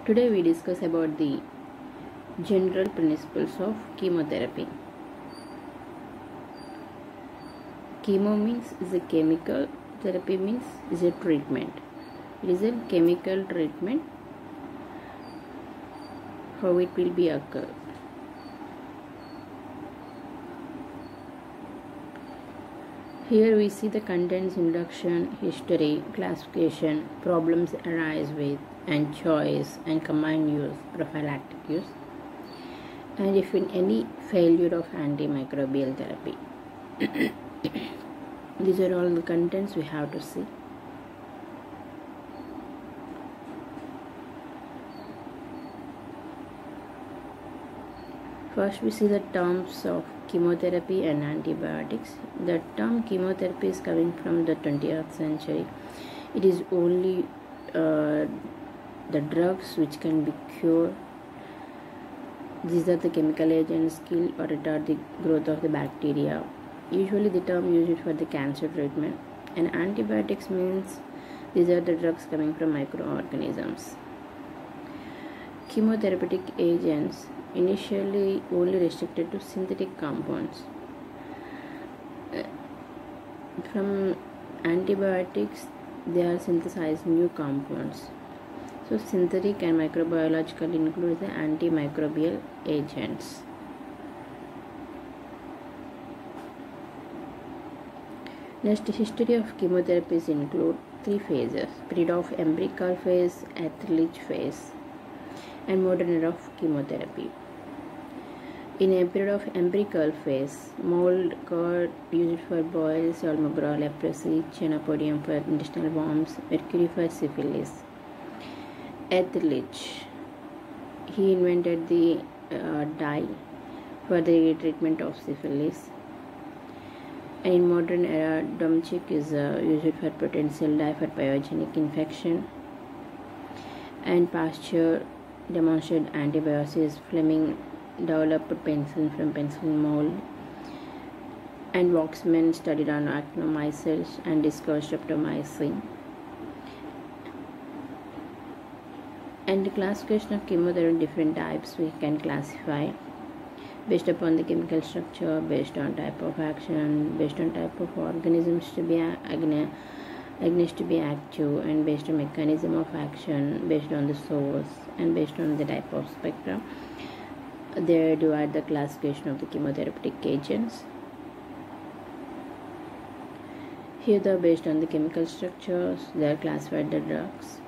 Today we discuss about the general principles of chemotherapy. Chemo means is a chemical, therapy means is a treatment. It is a chemical treatment. How it will be occur. Here we see the contents, introduction, history, classification, problems arise with, and choice and combined use, prophylactic use, and if in any failure of antimicrobial therapy. These are all the contents we have to see. First we see the terms of chemotherapy and antibiotics. The term chemotherapy is coming from the 20th century. It is only the drugs which can be cured. These are the chemical agents kill or retard the growth of the bacteria. Usually the term used for the cancer treatment. And antibiotics means these are the drugs coming from microorganisms. Chemotherapeutic agents initially only restricted to synthetic compounds. From antibiotics they are synthesized new compounds. So synthetic and microbiological includes the antimicrobial agents. Next, history of chemotherapies include three phases: period of empirical phase, early phase, and modern era of chemotherapy. In a period of empirical phase, mold curd used for boils, salmonella, leprosy, chenopodium for intestinal worms, mercury for syphilis. Ehrlich, he invented the dye for the treatment of syphilis. And in modern era, Domchick is used for potential dye for pyogenic infection. And Pasteur demonstrated antibiosis. Fleming developed penicillin from penicillin mold. And Waxman studied on actinomycetes and discovered streptomycin. And the classification of chemo, there are different types we can classify based upon the chemical structure, based on type of action, based on type of organisms to be against to be active, and based on mechanism of action, based on the source, and based on the type of spectrum. They divide the classification of the chemotherapeutic agents. Here they are based on the chemical structures. They are classified the drugs: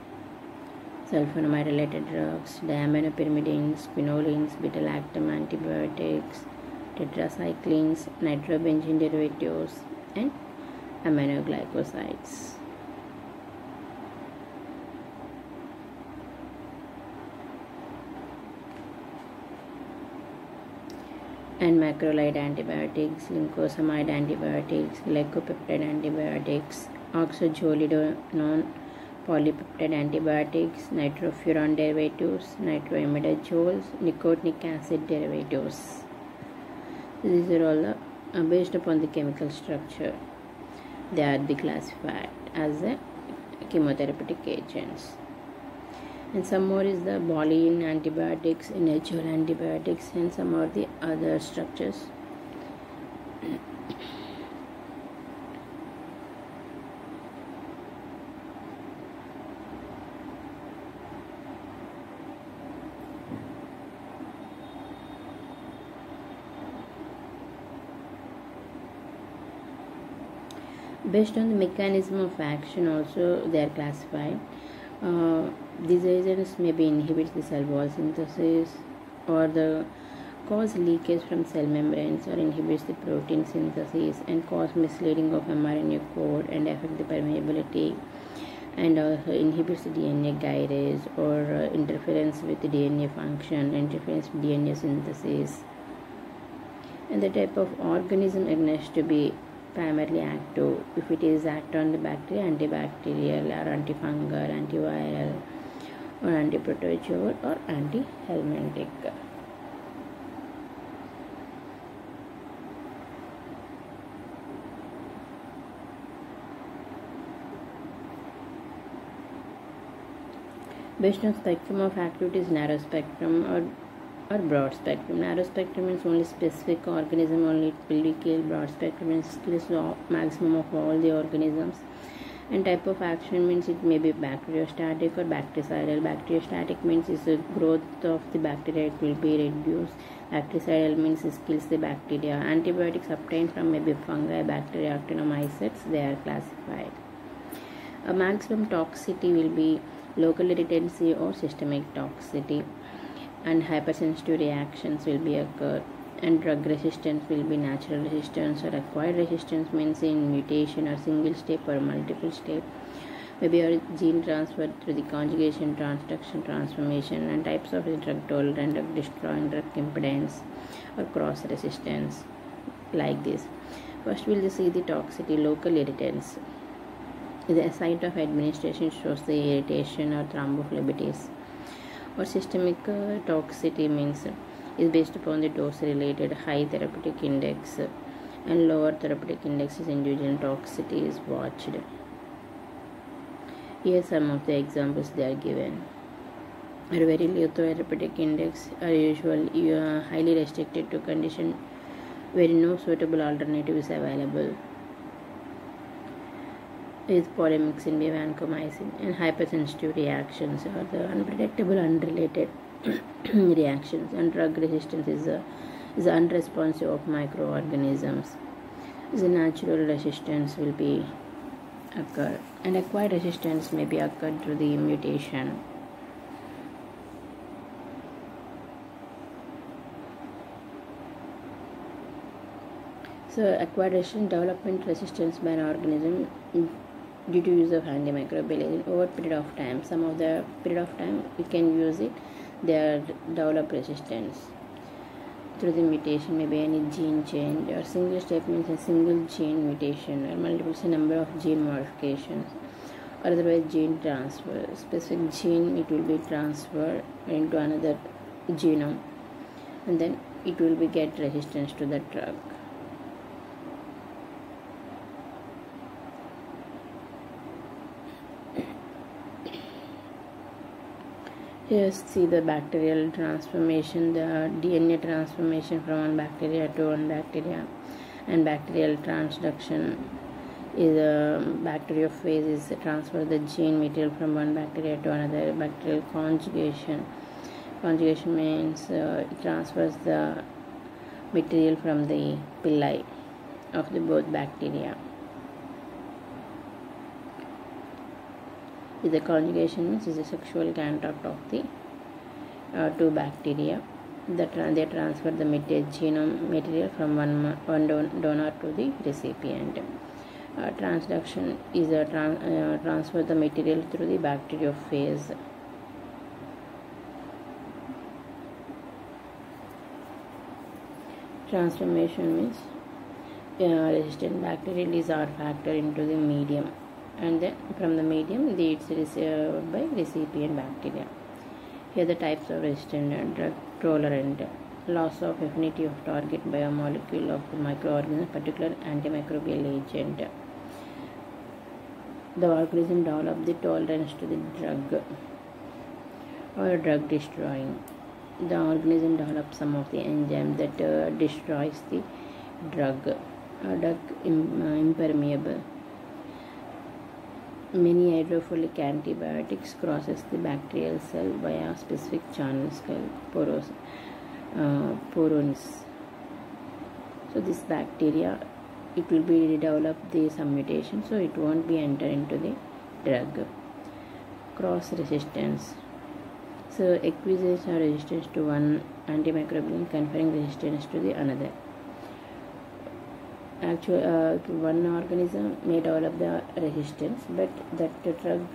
sulfonamide related drugs, diaminopyrimidines, quinolines, beta-lactam antibiotics, tetracyclines, nitrobenzene derivatives, and aminoglycosides. And macrolide antibiotics, lincosamide antibiotics, glycopeptide antibiotics, oxazolidinone polypeptide antibiotics, nitrofuran derivatives, nitroimidazoles, nicotinic acid derivatives. These are all based upon the chemical structure. They are classified as chemotherapeutic agents. And some more is the Boolean antibiotics, natural antibiotics, and some are the other structures. Based on the mechanism of action also they are classified. These agents may be inhibit the cell wall synthesis, or the cause leakage from cell membranes, or inhibits the protein synthesis and cause misleading of mRNA code and affect the permeability, and also inhibits the DNA guidage or interference with the DNA function, interference with DNA synthesis. And the type of organism against to be primarily active. If it is active on the bacteria, antibacterial or antifungal, antiviral, or antiprotozoal, or antihelmintic. Based on spectrum of activities, narrow spectrum or broad spectrum. Narrow spectrum means only specific organism only it will be killed. Broad spectrum means kills the maximum of all the organisms. And type of action means it may be bacteriostatic or bactericidal. Bacteriostatic means is the growth of the bacteria, it will be reduced. Bactericidal means it kills the bacteria. Antibiotics obtained from maybe fungi, bacteria, actinomycetes, they are classified. A maximum toxicity will be local irritancy or systemic toxicity, and hypersensitive reactions will be occur, and drug resistance will be natural resistance, or acquired resistance means in mutation or single step or multiple step, maybe a gene transfer through the conjugation, transduction, transformation, and types of drug tolerant, drug destroying, drug impedance, or cross resistance, like this. First we'll see the toxicity. Local irritants. The site of administration shows the irritation or thrombophlebitis. Or systemic toxicity means is based upon the dose related. High therapeutic index and lower therapeutic indexes individual toxicity is watched. Here some of the examples they are given. A very low therapeutic index are usually highly restricted to condition where no suitable alternative is available. Is polymyxin, vancomycin, and hypersensitive reactions are the unpredictable, unrelated reactions, and drug resistance is unresponsive of microorganisms. The natural resistance will be occur, and acquired resistance may be occurred through the mutation. So acquired resistance, development resistance by an organism due to use of antimicrobial agent over period of time. Some of the period of time we can use it, they are develop resistance through the mutation, maybe any gene change, or single step means a single gene mutation, or multiple number of gene modifications, or otherwise gene transfer. Specific gene it will be transferred into another genome, and then it will be get resistance to the drug. Here see the bacterial transformation, the DNA transformation from one bacteria to one bacteria, and bacterial transduction is a bacteriophage is transfer the gene material from one bacteria to another. Bacterial conjugation means it transfers the material from the pili of the both bacteria. The conjugation means is a sexual contact of the two bacteria that they transfer the genome material from one donor to the recipient. Transduction is a transfer the material through the bacteriophage. Transformation means resistant bacteria release R factor into the medium, and then from the medium it's received by recipient bacteria. Here the types of resistant and drug tolerant. Loss of affinity of target biomolecule of the microorganism, particular antimicrobial agent. The organism develop the tolerance to the drug or drug destroying. The organism develops some of the enzyme that destroys the drug. Drug impermeable. Many hydrophilic antibiotics crosses the bacterial cell via specific channels called poronis. So this bacteria, it will be develop some mutation, so it won't be enter into the drug. Cross resistance. So acquisition or resistance to one antimicrobial conferring resistance to the another. Actually, one organism may develop the resistance, but that drug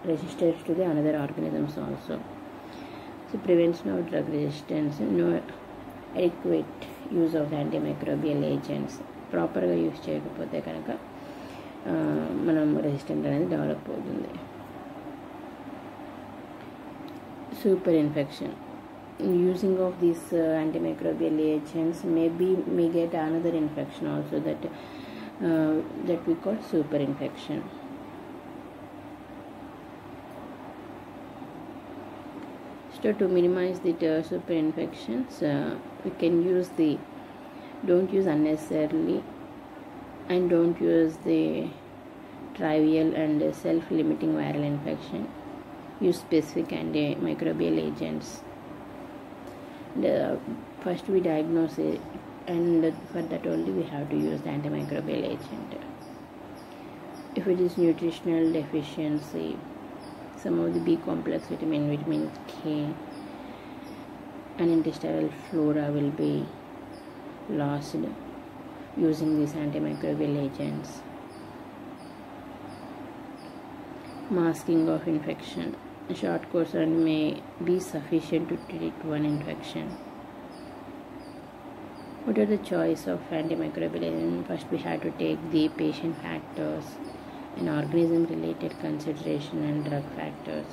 resistance to the another organisms also. So prevention of drug resistance, no adequate use of antimicrobial agents. Proper గా use చేయకపోతే కనుక మనం resistant అనేది develop అవుతుంది. Super infection. Using of these antimicrobial agents may get another infection also that we call super infection. So to minimize the super infections, we can use don't use unnecessarily, and don't use the trivial and self-limiting viral infection. Use specific antimicrobial agents. First we diagnose it, and for that only we have to use the antimicrobial agent. If it is nutritional deficiency, some of the B complex vitamin K and intestinal flora will be lost using these antimicrobial agents. Masking of infection. A short course may be sufficient to treat one infection. What are the choice of antimicrobial agent? First we have to take the patient factors and organism related consideration and drug factors.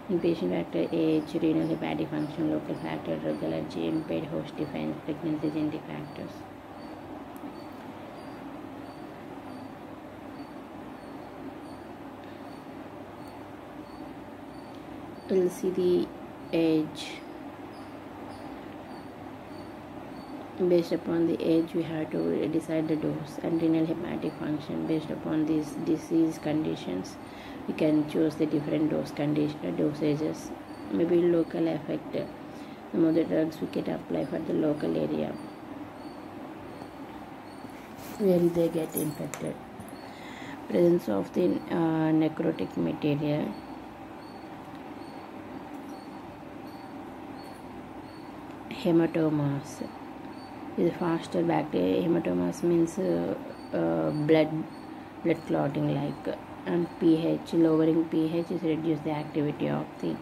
In patient factor, age, renal hepatic function, local factor, drug allergy, impaired host defense, pregnancy, genetic factors. We'll see the age. Based upon the age, we have to decide the dose, and renal hepatic function. Based upon these disease conditions, we can choose the different dosages. Maybe local effect. Some of the drugs we can apply for the local area where they get infected. Presence of the necrotic material. Hematomas is a faster bacteria. Hematomas means blood clotting like, and pH. Lowering pH is reduce the activity of the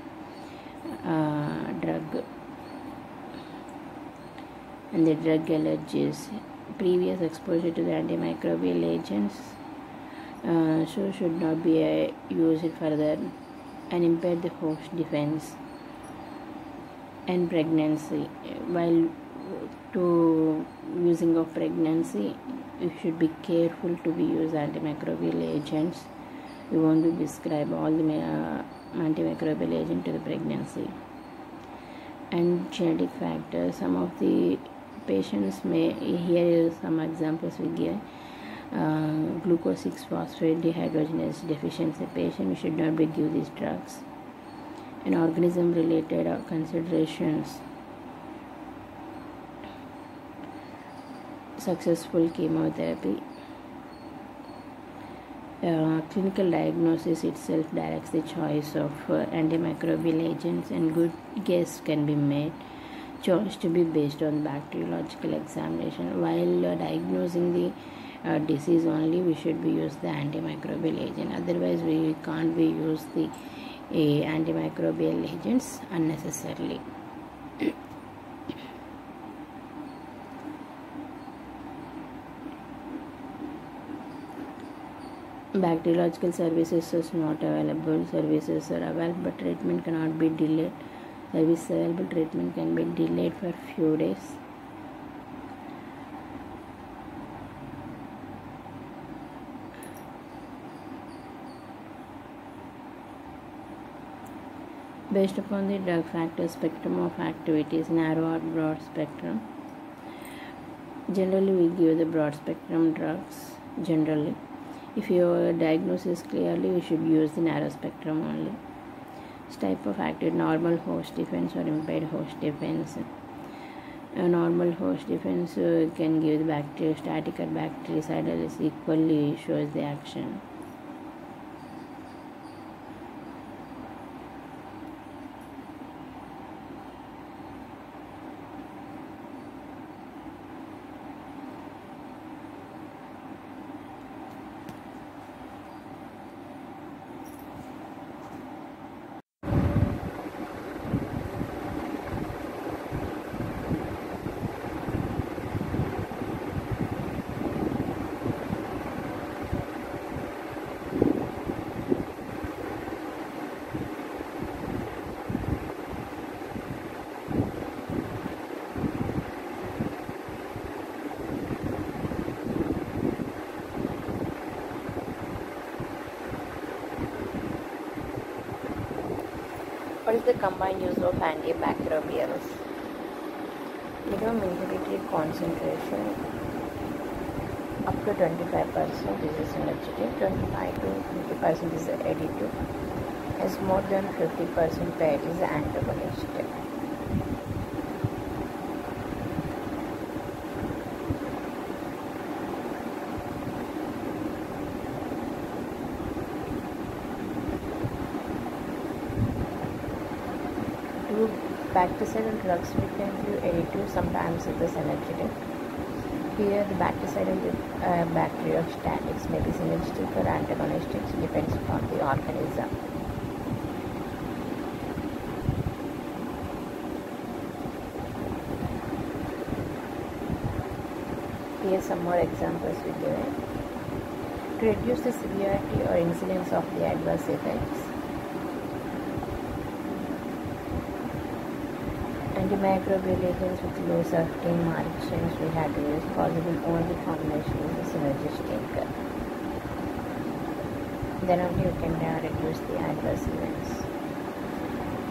drug. And the drug allergies. Previous exposure to the antimicrobial agents so should not be used further, and impair the host defense. And pregnancy. While to using of pregnancy, you should be careful to be use antimicrobial agents. You won't be prescribe all the antimicrobial agent to the pregnancy. And genetic factors. Some of the patients may, here is some examples we give. Glucose 6-phosphate dehydrogenase deficiency patient, we should not be give these drugs. And organism related considerations. Successful chemotherapy. Clinical diagnosis itself directs the choice of antimicrobial agents, and good guess can be made. Choice to be based on bacteriological examination. While diagnosing the disease only, we should be use the antimicrobial agent. Otherwise, we can't be use the antimicrobial agents unnecessarily. Bacteriological services is not available. Services are available, but treatment cannot be delayed. Service available, treatment can be delayed for few days. Based upon the drug factor spectrum of activities, narrow or broad spectrum. Generally, we give the broad spectrum drugs. Generally, if your diagnosis clearly, we should use the narrow spectrum only. Type of activity: normal host defense or impaired host defense. A normal host defense can give the bacteriostatic or bactericidal is equally shows the action. What is the combined use of antimicrobials? Minimum inhibitory concentration up to 25%, this is synergistic, 25 to 50% is additive, as more than 50% paired is antagonistic. Bactericidal drugs frequently additive, sometimes it is synergistic. Here the bactericidal bacteriostatics may be synergistic or antagonistic, depends upon the organism. Here some more examples we given. To reduce the severity or incidence of the adverse effects, antimicrobial agents with low certain margins we had to use, possible only combination is synergistic. Then only you can reduce the adverse events.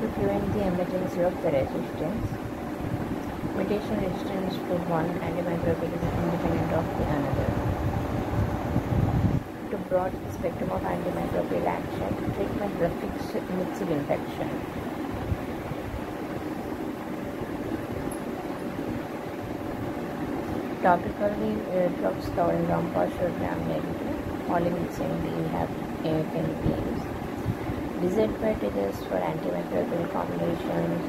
To prevent the emergency of the resistance, mutation resistance to one antimicrobial is independent of the another. To broad spectrum of antimicrobial action, treatment for fixed mixed infection. Topically, drugs stored in gram negative, polymyxin can be used. Disadvantages for antimicrobial combinations: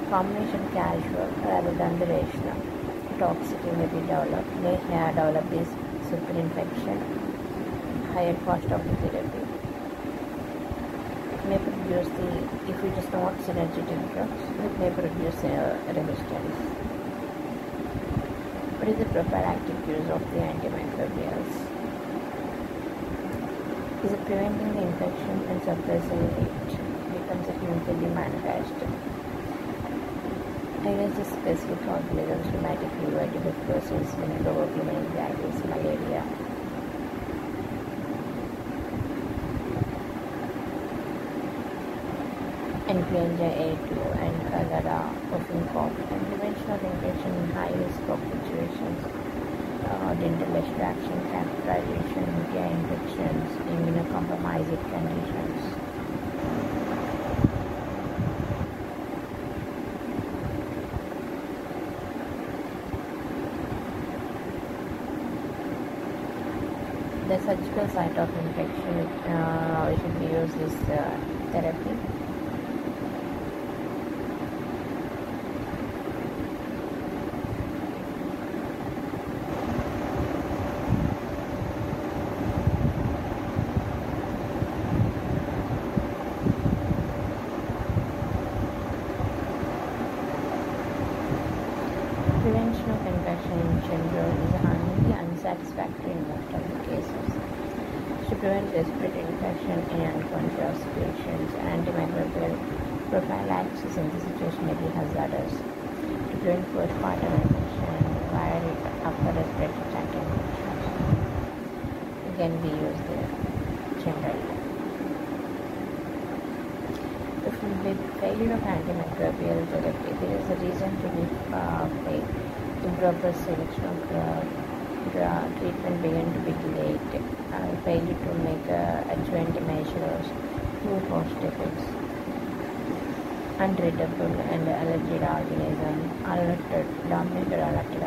combination casual rather than the rational. Toxicity may be developed, may develop this superinfection, higher cost of the therapy. May produce if it is not synergistic drugs, it may produce resistance. What is the prophylactic use of the antimicrobials? Is it preventing the infection and suppressing it becomes a clinically manifest against the specific organisms, rheumatic fever, tuberculosis, meningitis, meningitis, malaria. Influenza A2 and cholera, coughing cough, and prevention of infection in high risk of situations, dental extraction, catheterization, GI infections, immunocompromised conditions. The surgical site of infection, we should use this therapy. Prevention of infection in general is highly unsatisfactory in most of the cases. To prevent respiratory infection in unconscious patients, antimicrobial prophylaxis in this situation may be hazardous. To prevent postpartum infection via upper respiratory tract infections, it can be used generally. With failure of antimicrobial therapy, there is a reason to be failed. Improper selection of treatment began to be delayed. Failure to make adjuvant measures, poor host effects, unreadable and allergic organism, dominated allergic